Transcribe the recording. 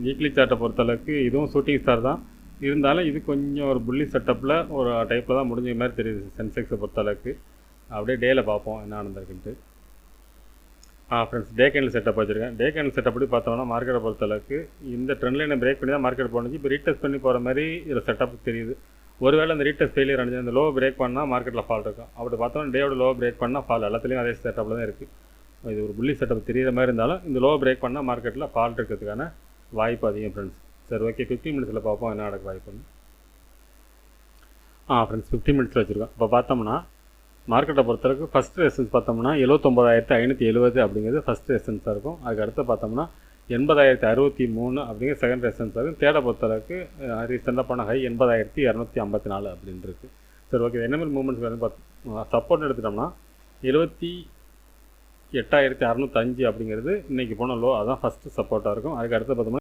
Weekly சார்ட்டை பொறுத்தளவுக்கு இதுவும் ஷூட்டிங் ஸ்டார் தான். இருந்தாலும் இது கொஞ்சம் ஒரு புள்ளி செட்டப்பில் ஒரு டைப்பில் தான் முடிஞ்ச மாதிரி தெரியுது சென்செக்ஸை பொறுத்தளவுக்கு. அப்படியே டேயில் பார்ப்போம் என்ன நடந்திருக்குன்ட்டு. ஃப்ரெண்ட்ஸ், டே கேண்டில் செட்டப் வச்சுருக்கேன். டே கேண்டில் செட்டப் படி பார்த்தோம்னா மார்க்கெட்டை பொறுத்தளவுக்கு இந்த ட்ரெண்ட் லைனை பிரேக் பண்ணி தான் மார்க்கெட் போணுச்சு. இப்போ ரீடெஸ்ட் பண்ணி போகிற மாதிரி இதில் செட்டப் தெரியுது. ஒருவேளை அந்த ரீடெஸ்ட் ஃபெயிலியர் அடைஞ்சு அந்த லோ பிரேக் பண்ணால் மார்க்கெட்டில் ஃபால் இருக்கும். அப்படி பார்த்தோம்னா டேயோட லோ பிரேக் பண்ணால் ஃபால். எல்லாத்துலேயும் அதே செட்டப்பில் தான் இருக்குது. இது ஒரு புள்ளி செட்டப் தெரிகிற மாதிரி இருந்தாலும் இந்த லோ பிரேக் பண்ணால் மார்க்கெட்டில் ஃபால் இருக்கிறதுக்கான வாய்ப்பு அதிகம் ஃப்ரெண்ட்ஸ். சரி, ஓகே, 15 மினிட்ஸில் பார்ப்போம் என்ன நடக்க வாய்ப்புன்னு. ஃப்ரெண்ட்ஸ், 15 மினிட்ஸில் வச்சுருக்கோம். இப்போ பார்த்தோம்னா மார்க்கெட்டை பொறுத்தளவுக்கு ஃபஸ்ட் ரெசன்ஸ் பார்த்தோம்னா 79,570 அப்படிங்கிறது ஃபஸ்ட் ரெசன்ஸாக இருக்கும். அதுக்கு அடுத்து பார்த்தோம்னா 80,063 அப்படிங்கிற செகண்ட் ரெசன்ஸாக இருக்கும். தேர்டை பொறுத்தளவுக்கு ரீசெண்டாக போன ஹை 80,254 அப்படின்னு இருக்குது. சரி, ஓகே, என்ன மாதிரி மூவ்மெண்ட்ஸ் வேணும்னு பார்த்தோம். சப்போர்ட்னு எடுத்துட்டோம்னா 78,605 அப்படிங்கிறது இன்றைக்கி போன லோ, அதான் ஃபஸ்ட்டு சப்போர்ட்டாக இருக்கும். அதுக்கு அடுத்து பார்த்தோம்னா